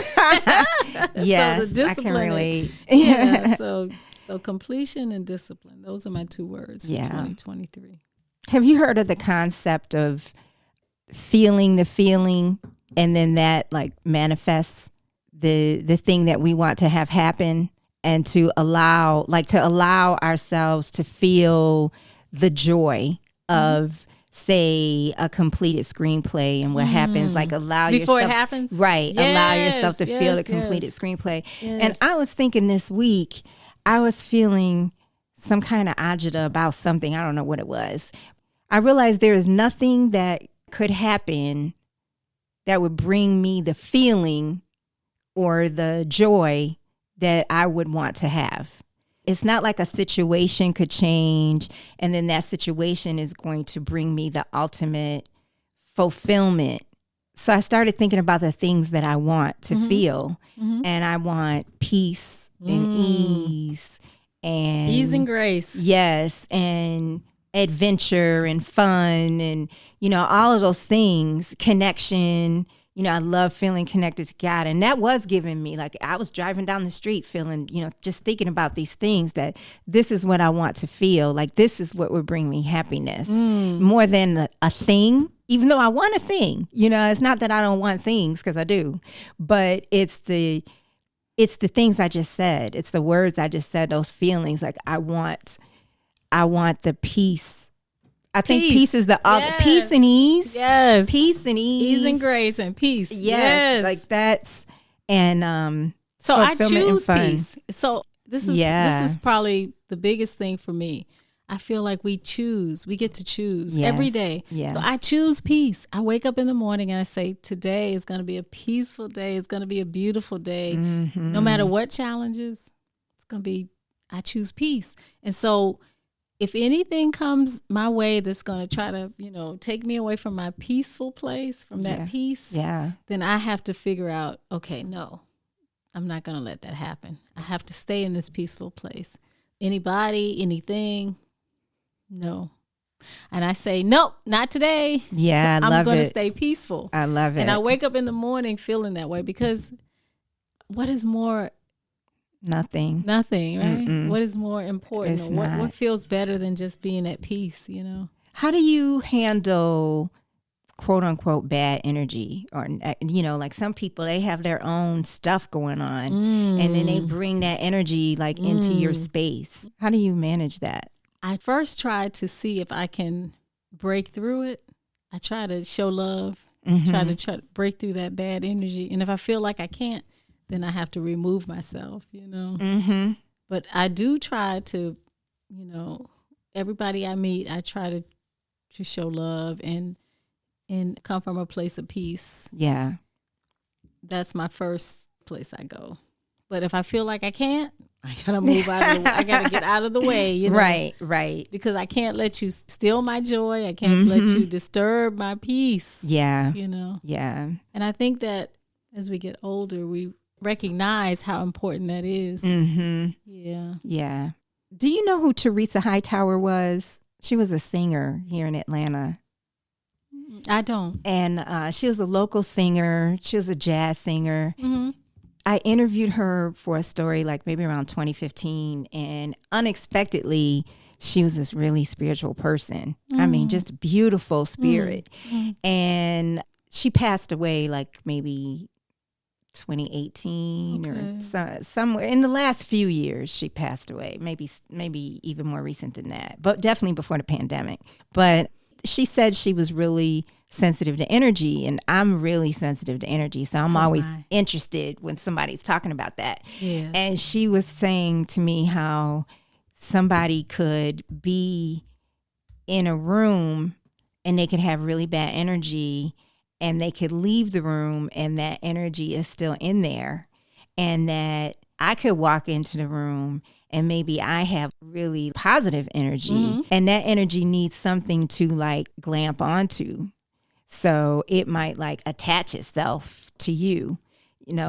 Yes, so the discipline, I can relate. So completion and discipline. Those are my two words for 2023. Have you heard of the concept of feeling the feeling and then that manifests the thing that we want to have happen, and to allow ourselves to feel the joy of, say, a completed screenplay and what happens, allow before yourself, it happens, right? Yes, allow yourself to feel the completed screenplay. Yes. And I was thinking this week, I was feeling some kind of agita about something. I don't know what it was. I realized there is nothing that could happen that would bring me the feeling or the joy that I would want to have. It's not like a situation could change and then that situation is going to bring me the ultimate fulfillment. So I started thinking about the things that I want to feel. And I want peace and ease and grace. Yes. And adventure and fun and, all of those things, connection. I love feeling connected to God. And that was giving me, like, I was driving down the street feeling, just thinking about these things that this is what I want to feel. Like, this is what would bring me happiness more than a thing. Even though I want a thing, it's not that I don't want things, because I do, but it's the things I just said. It's the words I just said, those feelings. Like, I want the peace. I think peace is the peace and ease. Yes. Peace and ease. Ease and grace and peace. Yes. Like that's, and so I choose peace. So this is probably the biggest thing for me. I feel like we get to choose every day. Yes. So I choose peace. I wake up in the morning and I say, today is going to be a peaceful day. It's going to be a beautiful day. No matter what challenges, it's going to be, I choose peace. And so if anything comes my way that's going to try to, take me away from my peaceful place, from that peace, then I have to figure out, okay, no, I'm not going to let that happen. I have to stay in this peaceful place. Anybody, anything, no. And I say, nope, not today. Yeah, I'm going to stay peaceful. I love it. And I wake up in the morning feeling that way, because what is more? Nothing, right? Mm-mm. What is more important? It's What feels better than just being at peace, How do you handle quote unquote bad energy? Or, like some people, they have their own stuff going on and then they bring that energy like into your space. How do you manage that? I first try to see if I can break through it. I try to show love, try to break through that bad energy. And if I feel like I can't, then I have to remove myself, But I do try to, everybody I meet, I try to show love and come from a place of peace. Yeah. That's my first place I go. But if I feel like I can't, I gotta move out of the way. I gotta get out of the way, Right. Because I can't let you steal my joy. I can't let you disturb my peace. Yeah. Yeah. And I think that as we get older, we recognize how important that is. Yeah. Do you know who Teresa Hightower was? She was a singer here in Atlanta. I don't. And she was a local singer. She was a jazz singer. I interviewed her for a story like maybe around 2015, and unexpectedly, she was this really spiritual person. I mean, just a beautiful spirit. And she passed away like maybe 2018 or somewhere in the last few years. She passed away, maybe even more recent than that, but definitely before the pandemic. But she said she was really sensitive to energy, and I'm really sensitive to energy, so I'm always interested when somebody's talking about that. Yes. And she was saying to me how somebody could be in a room and they could have really bad energy, and they could leave the room and that energy is still in there, and that I could walk into the room and maybe I have really positive energy, and that energy needs something to like glamp onto. So it might like attach itself to you.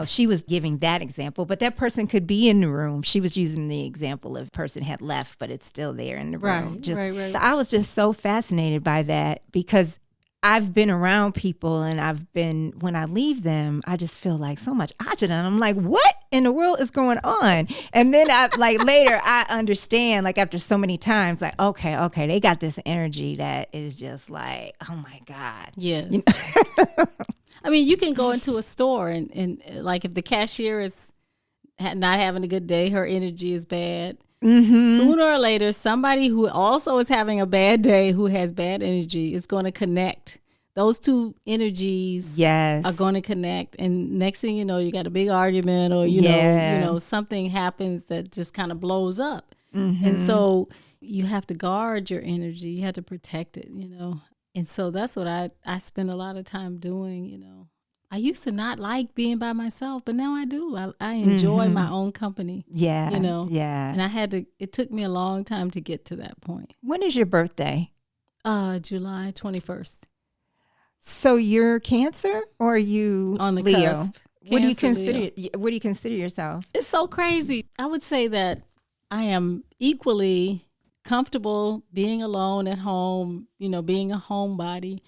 She was giving that example, but that person could be in the room. She was using the example of person had left, but it's still there in the room. Right. I was just so fascinated by that, because I've been around people, and when I leave them, I just feel like so much agita. And I'm like, what in the world is going on? And then later I understand, like after so many times, like, okay, they got this energy that is just like, oh my God. Yes. I mean, you can go into a store and like if the cashier is not having a good day, her energy is bad. Sooner or later, somebody who also is having a bad day, who has bad energy, is going to connect. Those two energies are going to connect, and next thing you know, you got a big argument, or you know something happens that just kind of blows up. And so you have to guard your energy. You have to protect it. And so that's what I spend a lot of time doing. I used to not like being by myself, but now I do. I enjoy my own company. Yeah. Yeah. And it took me a long time to get to that point. When is your birthday? July 21st. So you're Cancer or are you On the Leo? cusp. What do you Cancer, consider? Leo. What do you consider yourself? It's so crazy. I would say that I am equally comfortable being alone at home, being a homebody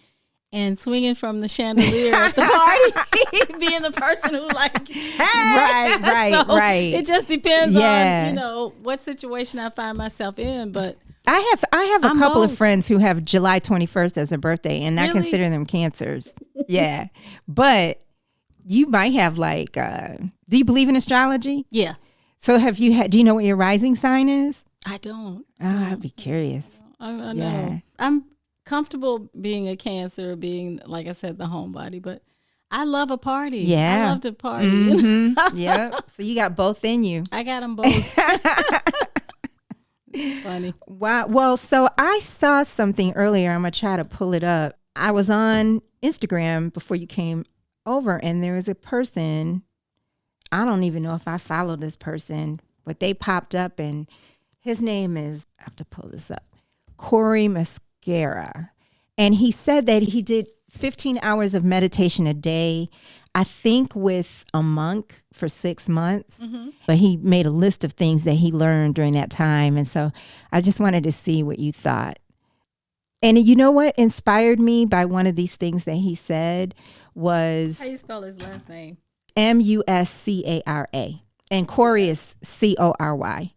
and swinging from the chandelier at the party, being the person who like, hey! Right. It just depends Yeah. on, what situation I find myself in. But I have a I'm couple of both. friends who have July 21st as a birthday, and I Really? consider them Cancers. Yeah. But you might have like, do you believe in astrology? Yeah, So do you know what your rising sign is? I don't. Oh, I'd be curious. I Yeah. know. I'm comfortable being a Cancer, being, like I said, the homebody, but I love a party. Yeah. I love to party. Mm-hmm. Yep. So you got both in you. I got them both. Funny. Wow. Well, so I saw something earlier. I'm going to try to pull it up. I was on Instagram before you came over, and there was a person. I don't even know if I follow this person, but they popped up, and his name is, I have to pull this up, Corey Mascara. And he said that he did 15 hours of meditation a day, I think with a monk for 6 months. Mm-hmm. But he made a list of things that he learned during that time. And so I just wanted to see what you thought. And you know what inspired me by one of these things that he said was... How you spell his last name? Muscara. And Corey is Cory.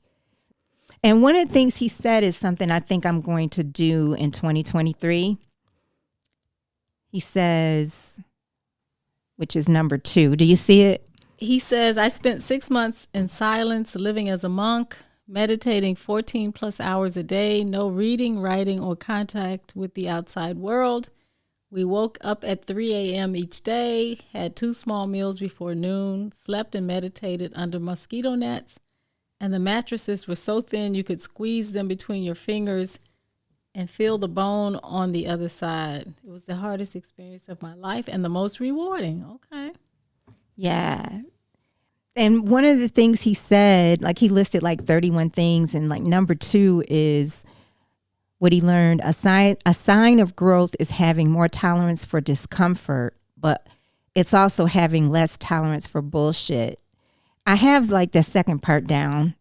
And one of the things he said is something I think I'm going to do in 2023. He says, which is number 2. Do you see it? He says, I spent 6 months in silence, living as a monk, meditating 14 plus hours a day, no reading, writing, or contact with the outside world. We woke up at 3 a.m. each day, had 2 small meals before noon, slept and meditated under mosquito nets, and the mattresses were so thin you could squeeze them between your fingers and feel the bone on the other side. It was the hardest experience of my life and the most rewarding. Okay. Yeah. And one of the things he said, like he listed like 31 things, and like number 2 is what he learned. A sign of growth is having more tolerance for discomfort, but it's also having less tolerance for bullshit. I have like the second part down,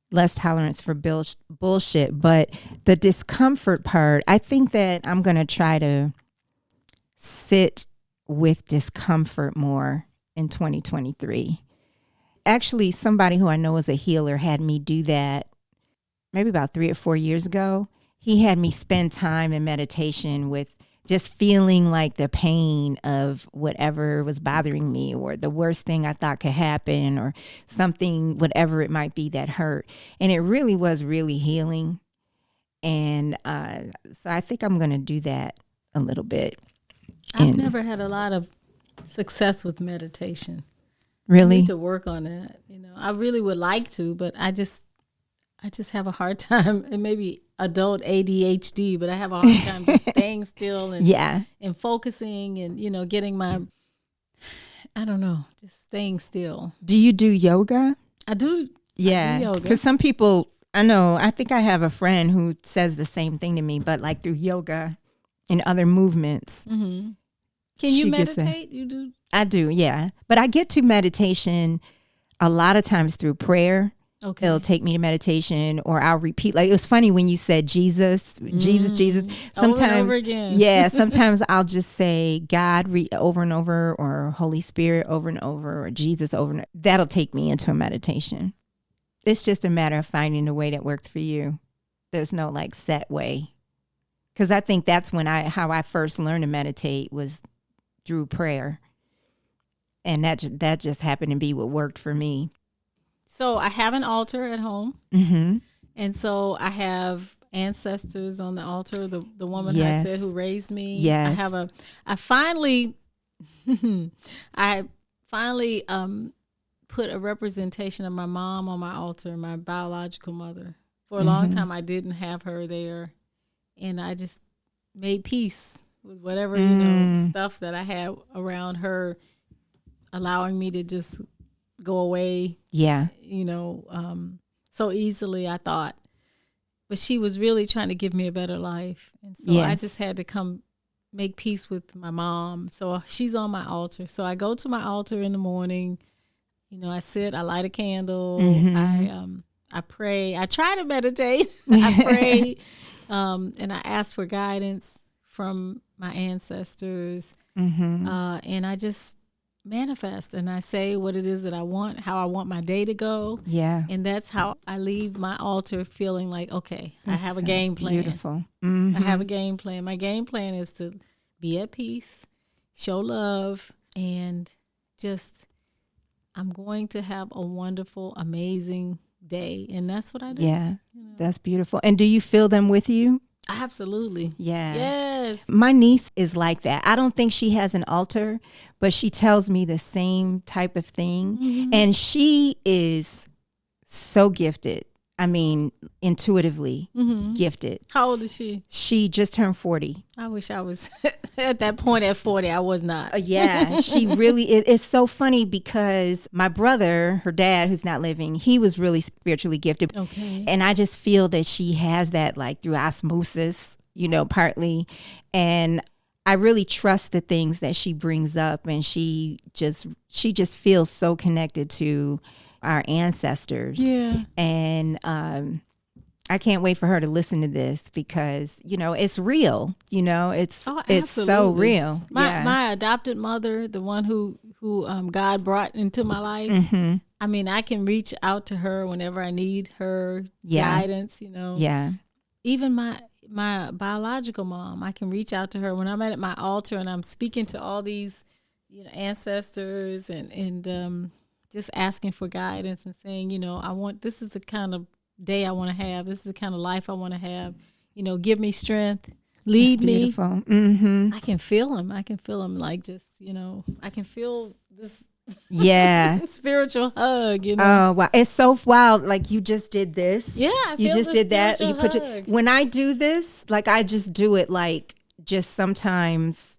less tolerance for bullshit, but the discomfort part, I think that I'm going to try to sit with discomfort more in 2023. Actually, somebody who I know is a healer had me do that maybe about 3 or 4 years ago. He had me spend time in meditation with just feeling like the pain of whatever was bothering me, or the worst thing I thought could happen, or something, whatever it might be that hurt. And it really was really healing. And so I think I'm going to do that a little bit. I've never had a lot of success with meditation. Really? I need to work on that. I really would like to, but I just have a hard time, and maybe adult ADHD, but I have a hard time just staying still and focusing and, getting my, I don't know, just staying still. Do you do yoga? I do. Yeah. I do yoga. Because some people, I think I have a friend who says the same thing to me, but like through yoga and other movements. Mm-hmm. Can you meditate? You do? I do, yeah. But I get to meditation a lot of times through prayer. Okay. It'll take me to meditation, or I'll repeat. Like, it was funny when you said Jesus. Sometimes, over and over again. Yeah, sometimes I'll just say God over and over, or Holy Spirit over and over, or Jesus over and over. That'll take me into a meditation. It's just a matter of finding the way that works for you. There's no like set way. Because I think that's how I first learned to meditate was through prayer. And that just happened to be what worked for me. So I have an altar at home. Mm-hmm. And so I have ancestors on the altar, the woman Yes. I said who raised me. Yes. I finally put a representation of my mom on my altar, my biological mother. For a long time, I didn't have her there. And I just made peace with whatever, stuff that I had around her, allowing me to just go away. Yeah. So easily, I thought. But she was really trying to give me a better life. And so Yes. I just had to come make peace with my mom. So she's on my altar. So I go to my altar in the morning. You know, I sit, I light a candle, I pray, I try to meditate, I pray, and I ask for guidance from my ancestors, and I just manifest, and I say what it is that I want, how I want my day to go, and that's how I leave my altar feeling like, okay, I have a game plan. Beautiful. I have a game plan. My game plan is to be at peace, show love, and just, I'm going to have a wonderful, amazing day. And that's what I do. Yeah, that's beautiful. And do you feel them with you? Absolutely. Yeah. Yes. My niece is like that. I don't think she has an altar, but she tells me the same type of thing. And she is so gifted. I mean, intuitively gifted. How old is she? She just turned 40. I wish I was at that point at 40. I was not. Yeah, she really is. It's so funny because my brother, her dad, who's not living, he was really spiritually gifted. Okay. And I just feel that she has that like through osmosis, you know, partly. And I really trust the things that she brings up. And she just feels so connected to our ancestors. Yeah. And I can't wait for her to listen to this because, you know, it's real. You know, it's so real. My adopted mother, the one who God brought into my life. I mean, I can reach out to her whenever I need her guidance, you know. Yeah. Even my biological mom, I can reach out to her when I'm at my altar and I'm speaking to all these, you know, ancestors and just asking for guidance and saying, you know, this is the kind of day I want to have. This is the kind of life I want to have. You know, give me strength, lead me. I can feel him. I can feel him like just, you know, I can feel this spiritual hug, you know. Oh, wow. It's so wild. Like you just did this. Yeah, I you feel just did that. You put when I do this, like I just do it like just sometimes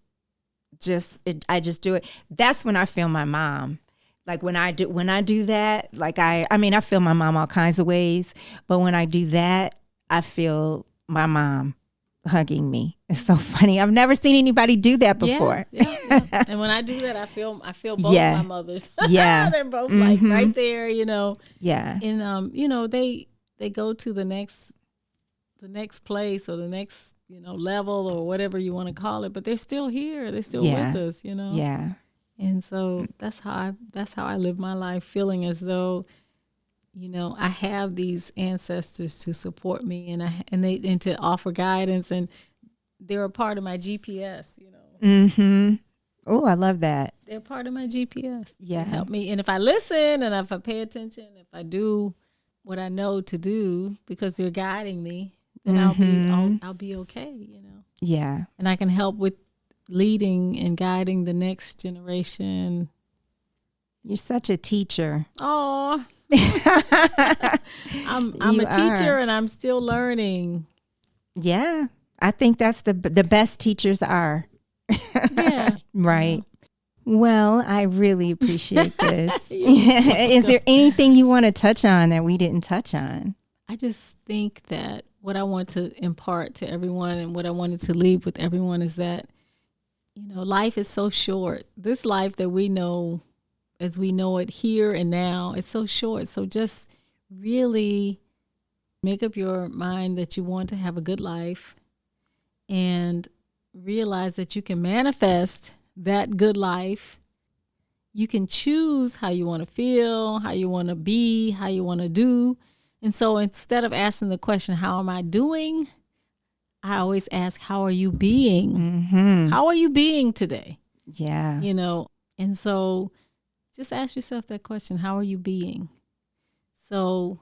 I just do it. That's when I feel my mom. Like when I do that, like I mean, I feel my mom all kinds of ways, but when I do that, I feel my mom hugging me. It's so funny. I've never seen anybody do that before. Yeah. And when I do that, I feel both my mothers. Yeah. They're both like right there, you know. Yeah. And you know, they go to the next place or the next, you know, level or whatever you want to call it, but they're still here. They're still with us, you know. Yeah. And so that's how I live my life, feeling as though, you know, I have these ancestors to support me and to offer guidance, and they're a part of my GPS, you know. Oh, I love that. They're part of my GPS. Yeah. They help me. And if I listen and if I pay attention, if I do what I know to do because they're guiding me, then I'll be okay, you know. Yeah. And I can help with leading and guiding the next generation. You're such a teacher. Oh, I'm a teacher and I'm still learning. Yeah, I think that's the best teachers are. Yeah. Right. Well, I really appreciate this. Is there anything you want to touch on that we didn't touch on? I just think that what I want to impart to everyone and what I wanted to leave with everyone is that, you know, life is so short. This life that we know as we know it here and now, it's so short. So just really make up your mind that you want to have a good life and realize that you can manifest that good life. You can choose how you want to feel, how you want to be, how you want to do. And so instead of asking the question, how am I doing? I always ask, how are you being? How are you being today? Yeah. You know, and so just ask yourself that question, how are you being? So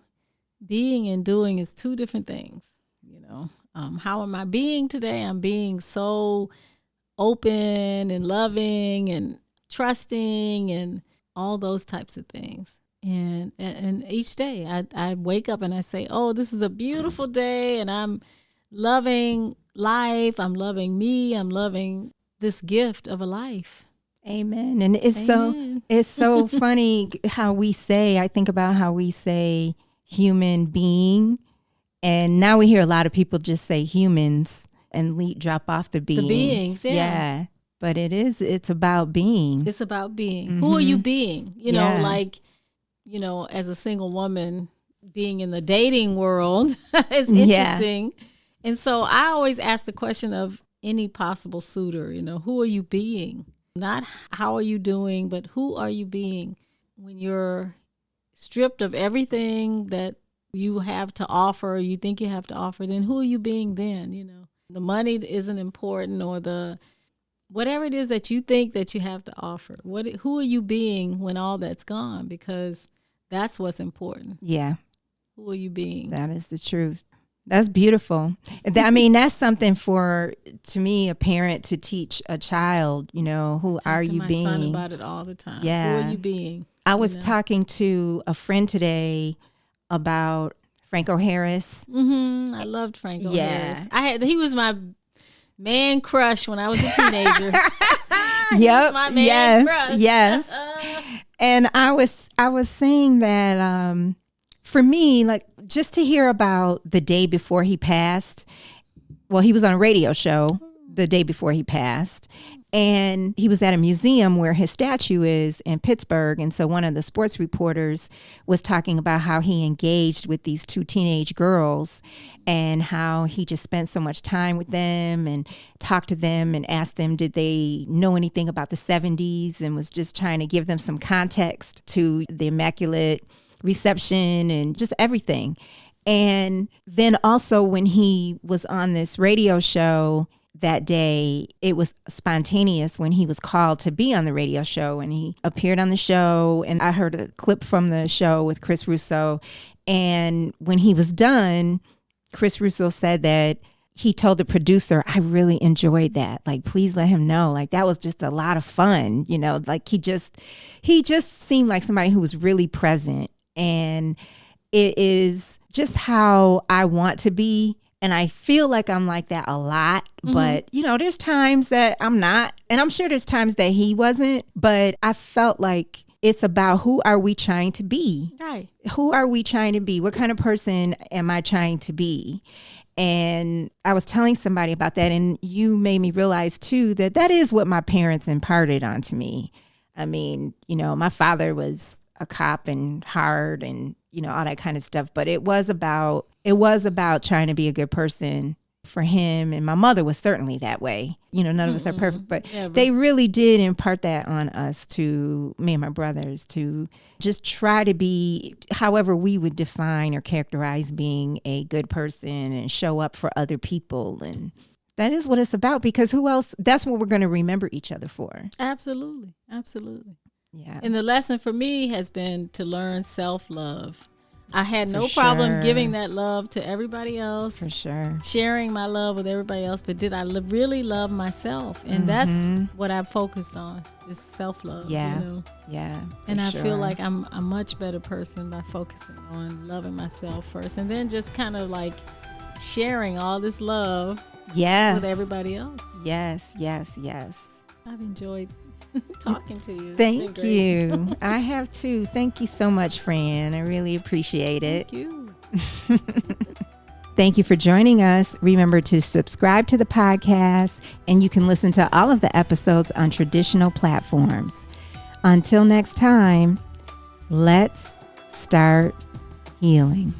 being and doing is two different things, you know. How am I being today? I'm being so open and loving and trusting and all those types of things. And each day I wake up and I say, oh, this is a beautiful day and I'm loving life. I'm loving me. I'm loving this gift of a life. Amen. And it's so funny how I think about how we say human being. And now we hear a lot of people just say humans. and drop off the being. The beings, yeah. But it's about being. It's about being. Who are you being? You know, like, you know, as a single woman, being in the dating world is interesting. And so I always ask the question of any possible suitor, you know, who are you being? Not how are you doing, but who are you being when you're stripped of everything that you have to offer, or you think you have to offer, then who are you being then, you know? The money isn't important, or the whatever it is that you think that you have to offer. Who are you being when all that's gone? Because that's what's important. Yeah. Who are you being? That is the truth. That's beautiful. I mean, that's something to me, a parent to teach a child, you know, who are you being? I talk to my son about it all the time. Yeah. Who are you being? I was talking to a friend today about Franco Harris. I loved Franco Harris. He was my man crush when I was a teenager. Yep. My man crush. Yes. And I was saying that for me, like, just to hear about the day before he passed. Well, he was on a radio show the day before he passed. And he was at a museum where his statue is in Pittsburgh. And so one of the sports reporters was talking about how he engaged with these two teenage girls and how he just spent so much time with them and talked to them and asked them, did they know anything about the 70s, and was just trying to give them some context to the Immaculate Reception and just everything. And then also when he was on this radio show that day, it was spontaneous when he was called to be on the radio show, and he appeared on the show, and I heard a clip from the show with Chris Russo. And when he was done, Chris Russo said that he told the producer, I really enjoyed that. Like, please let him know. Like, that was just a lot of fun. You know, like he just seemed like somebody who was really present. And it is just how I want to be. And I feel like I'm like that a lot, but you know, there's times that I'm not, and I'm sure there's times that he wasn't, but I felt like it's about who are we trying to be? Right. Who are we trying to be? What kind of person am I trying to be? And I was telling somebody about that, and you made me realize too that is what my parents imparted onto me. I mean, you know, my father was a cop and hard and, you know, all that kind of stuff. But it was about trying to be a good person for him. And my mother was certainly that way. You know, none of us are perfect, but they really did impart that on us, to me and my brothers, to just try to be however we would define or characterize being a good person and show up for other people. And that is what it's about, because who else? That's what we're going to remember each other for. Absolutely. Absolutely. Yeah. And the lesson for me has been to learn self-love. I had no problem giving that love to everybody else. For sure. Sharing my love with everybody else. But did I really love myself? And that's what I focused on, just self-love. Yeah. You know? Yeah. And I feel like I'm a much better person by focusing on loving myself first. And then just kind of like sharing all this love with everybody else. Yes, yes, yes. I've enjoyed talking to you. Thank you. I have too. Thank you so much, Fran. I really appreciate it. Thank you. Thank you for joining us. Remember to subscribe to the podcast, and you can listen to all of the episodes on traditional platforms. Until next time, let's start healing.